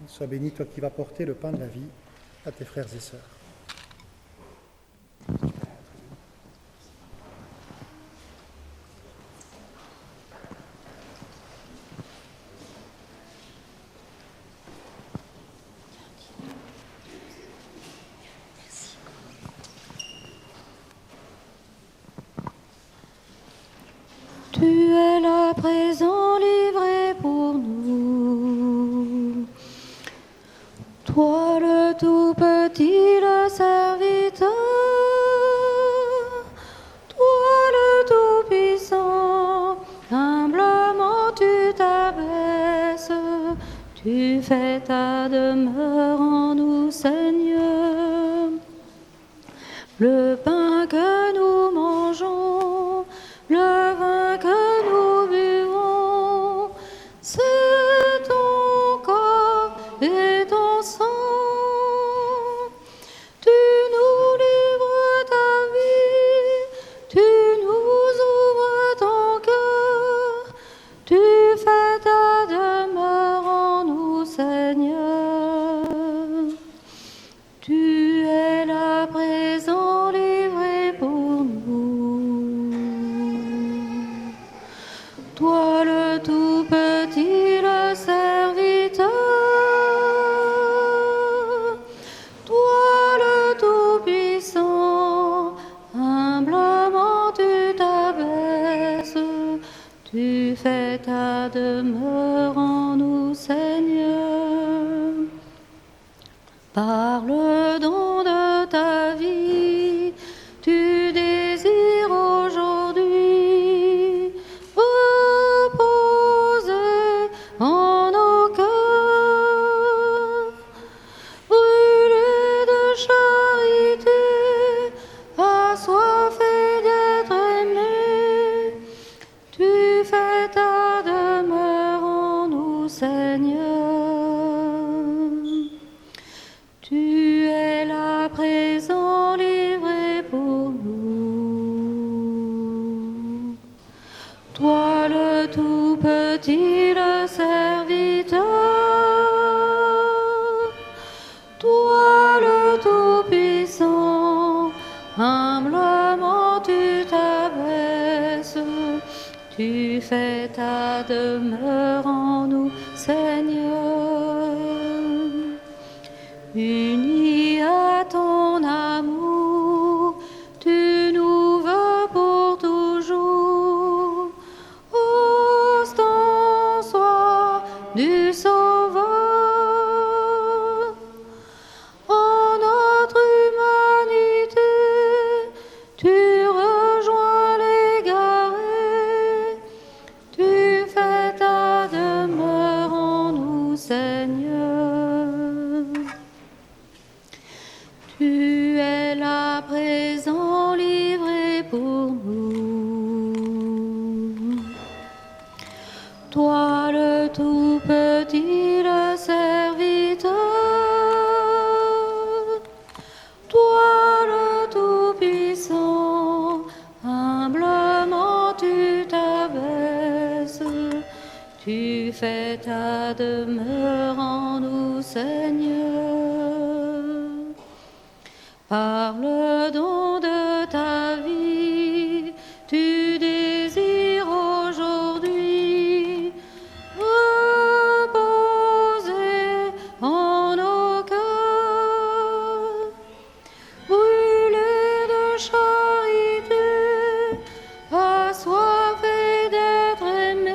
Sois béni, toi qui vas porter le pain de la vie à tes frères et sœurs. Tu es là présent, livré pour nous. Toi le tout petit, le serviteur. Toi le tout puissant, humblement tu t'abaisses. Tu fais ta demeure en nous, Seigneur. Le pain que nous mangeons, le vin que nous buvons, c'est ton corps et ton sang. Tu nous livres ta vie, tu nous ouvres ton cœur, tu fais ta demeure en nous, Seigneur. Tu es là présent, livré pour nous. Toi le tout petit, le serviteur. Toi le tout puissant, humblement tu t'abaisses. Tu fais ta demeure en nous, Seigneur. Par le don de ta vie, tu désires aujourd'hui reposer en nos cœurs, brûler de charité, assoiffés d'être aimés. Tu fais ta demeure en nous, Seigneur. Tu es là présent, livré pour nous. Toi le tout petit, le serviteur. Toi le tout puissant, humblement tu t'abaisses. Tu fais ta demeure en nous, Seigneur. Unis à ton amour, tu nous veux pour toujours. Ostant soit du Sauveur. En notre humanité, tu rejoins l'égaré. Tu fais ta demeure en nous, Seigneur. Tu es là présent, livré pour nous. Toi le tout petit, le serviteur. Toi le tout puissant, humblement tu t'abaisses. Tu fais ta demeure en nous, Seigneur. Par le don de ta vie, tu désires aujourd'hui reposer en nos cœurs, brûler de charité, assoiffé d'être aimé.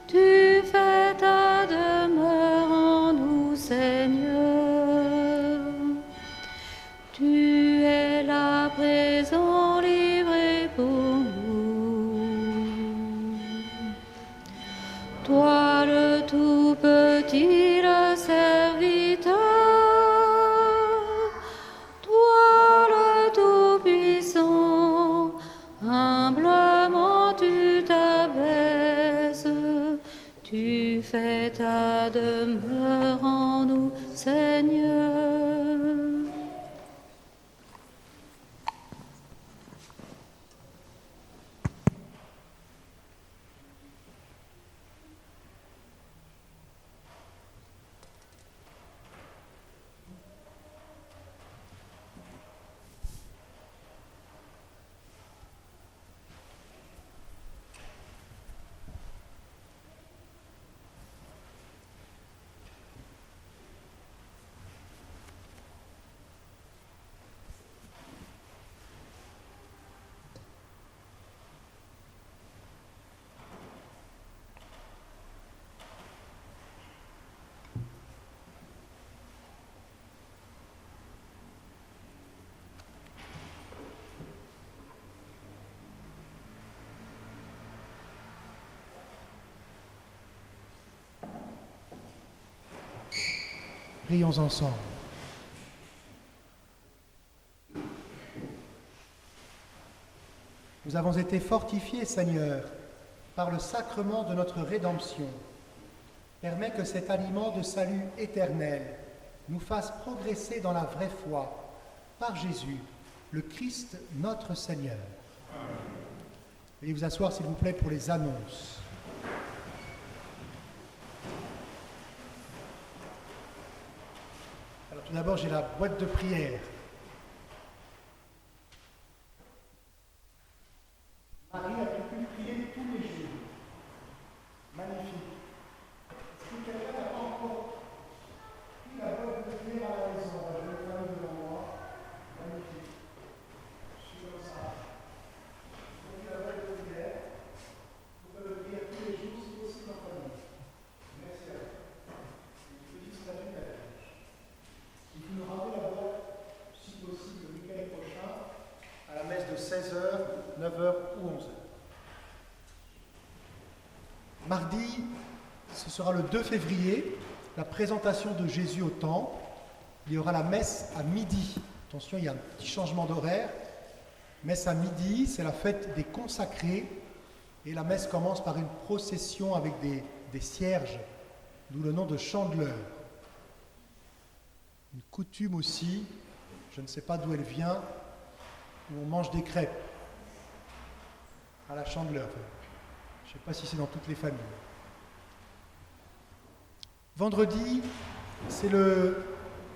Tu fais ta demeure en nous, Seigneur. Tu es là présent, livré pour nous. Toi le tout petit, le serviteur. Toi le tout puissant, humblement tu t'abaisses. Tu fais ta demeure en nous, Seigneur. Prions ensemble. Nous avons été fortifiés, Seigneur, par le sacrement de notre rédemption. Permets que cet aliment de salut éternel nous fasse progresser dans la vraie foi, par Jésus, le Christ notre Seigneur. Veuillez vous asseoir, s'il vous plaît, pour les annonces. Alors tout d'abord, j'ai la boîte de prière. Marie a-t-il pu prier tous les jours? Magnifique. Si quelqu'un n'a pas encore pris la boîte de prière à la maison, je vais le faire devant moi. Magnifique. Je suis comme ça. Donc la boîte de prière, vous pouvez le prier tous les jours, si possible en famille. Merci à vous. Une petite statue à la Vierge. Si vous nous rendez la boîte, si possible, le week-end prochain, à la messe de 16h, 9h ou 11h. Mardi, ce sera le 2 février, la présentation de Jésus au temple. Il y aura la messe à midi. Attention, il y a un petit changement d'horaire. Messe à midi, c'est la fête des consacrés. Et la messe commence par une procession avec des cierges, d'où le nom de chandeleur. Une coutume aussi, je ne sais pas d'où elle vient, où on mange des crêpes à la chandeleur. Je ne sais pas si c'est dans toutes les familles. Vendredi, c'est le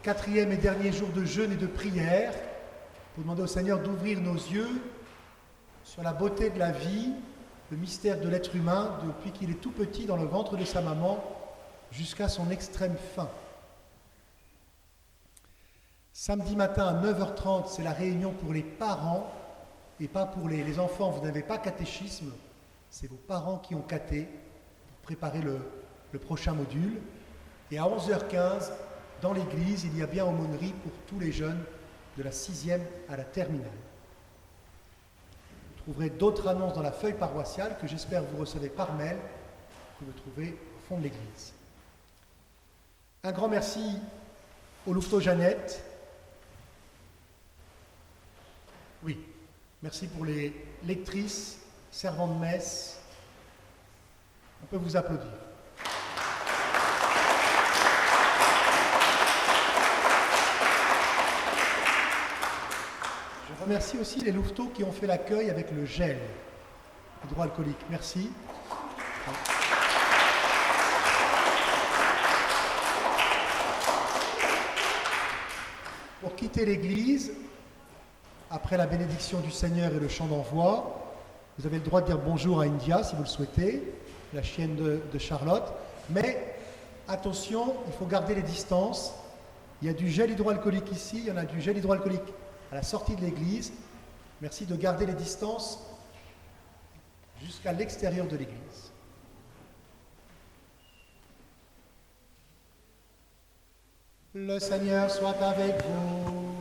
4e et dernier jour de jeûne et de prière pour demander au Seigneur d'ouvrir nos yeux sur la beauté de la vie le mystère de l'être humain depuis qu'il est tout petit dans le ventre de sa maman jusqu'à son extrême fin. Samedi matin à 9h30, c'est la réunion pour les parents et pas pour les enfants. Vous n'avez pas catéchisme, c'est vos parents qui ont caté pour préparer le prochain module. Et à 11h15, dans l'église, il y a bien aumônerie pour tous les jeunes de la 6e à la terminale. Vous trouverez d'autres annonces dans la feuille paroissiale que j'espère vous recevez par mail, que vous trouvez au fond de l'église. Un grand merci au Louveteau Jeannette. Oui, merci pour les lectrices, servantes de messe. On peut vous applaudir. Je remercie aussi les louveteaux qui ont fait l'accueil avec le gel hydroalcoolique. Merci. Pour quitter l'église, après la bénédiction du Seigneur et le chant d'envoi, vous avez le droit de dire bonjour à India si vous le souhaitez, la chienne de Charlotte. Mais attention, il faut garder les distances. Il y a du gel hydroalcoolique ici, il y en a du gel hydroalcoolique à la sortie de l'église. Merci de garder les distances jusqu'à l'extérieur de l'église. Le Seigneur soit avec vous.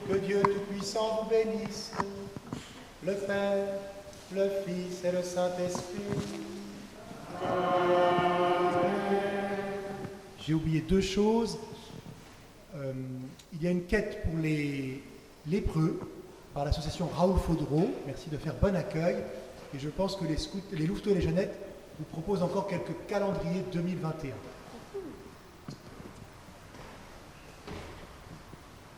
Que Dieu Tout-Puissant vous bénisse, le Père, le Fils et le Saint-Esprit. J'ai oublié deux choses. Il y a une quête pour les lépreux par l'association Raoul Faudreau. Merci de faire bon accueil. Et je pense que les louveteaux et les jeunettes vous proposent encore quelques calendriers 2021.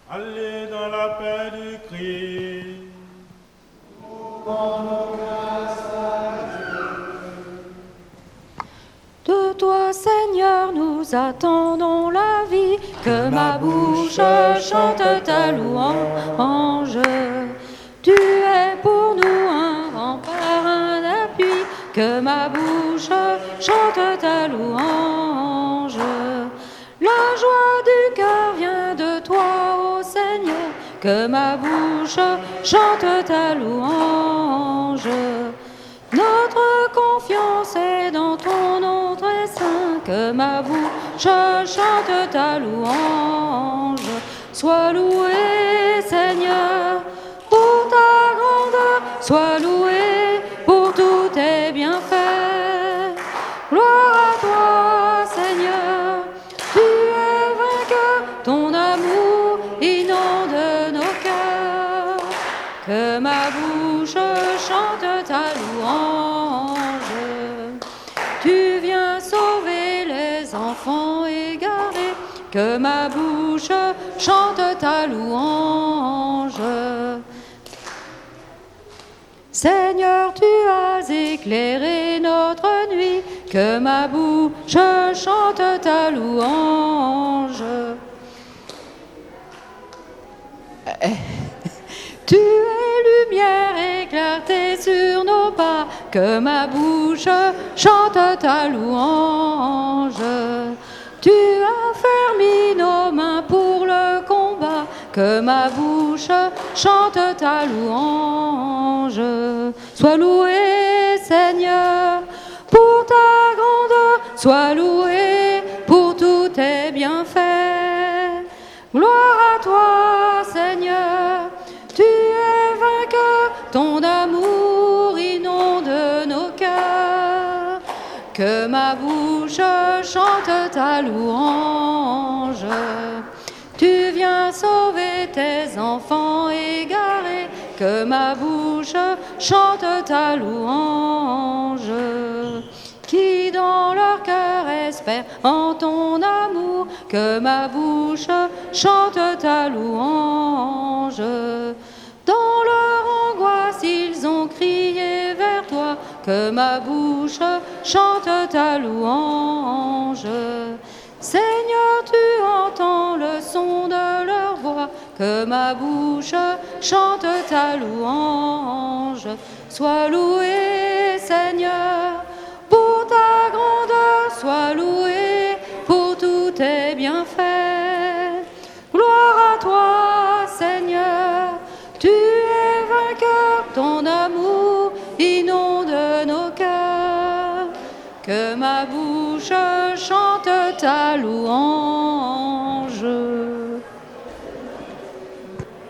Allez dans la paix du Christ. Rendons grâce à Dieu. De toi, Seigneur, nous attendons la vie, que ma bouche chante ta louange. Tu es pour nous un rempart, un appui, que ma bouche chante ta louange. La joie du cœur vient de toi, ô Seigneur, que ma bouche chante ta louange. Notre confiance est dans ton nom très saint, que ma bouche chante ta louange. Sois loué, Seigneur, pour ta grandeur, sois loué pour tous tes bienfaits. Gloire à toi, Seigneur, tu es vainqueur, ton amour inonde nos cœurs. Que ma bouche chante ta louange. Tu viens sauver les enfants égarés, que ma bouche chante ta louange. Seigneur, tu as éclairé notre nuit, que ma bouche chante ta louange. Tu es lumière et clarté sur nos pas, que ma bouche chante ta louange. Tu as fermé nos mains pour le combat, que ma bouche chante ta louange. Sois loué, Seigneur, pour ta grandeur, sois loué pour tous tes bienfaits. Gloire à toi, Seigneur, tu es vainqueur, ton amour inonde nos cœurs. Que ma bouche chante ta louange. Tu viens sauver tes enfants égarés, que ma bouche chante ta louange. Qui dans leur cœur espère en ton amour, que ma bouche chante ta louange. Dans leur angoisse, ils ont crié vers toi, que ma bouche chante ta louange. Seigneur, tu entends le son de leur voix, que ma bouche chante ta louange. Sois loué, Seigneur, pour ta grandeur, sois loué pour tous tes bienfaits. Gloire à toi, Seigneur, tu es vainqueur, ton amour inonde nos cœurs. Que ma bouche chante ta louange.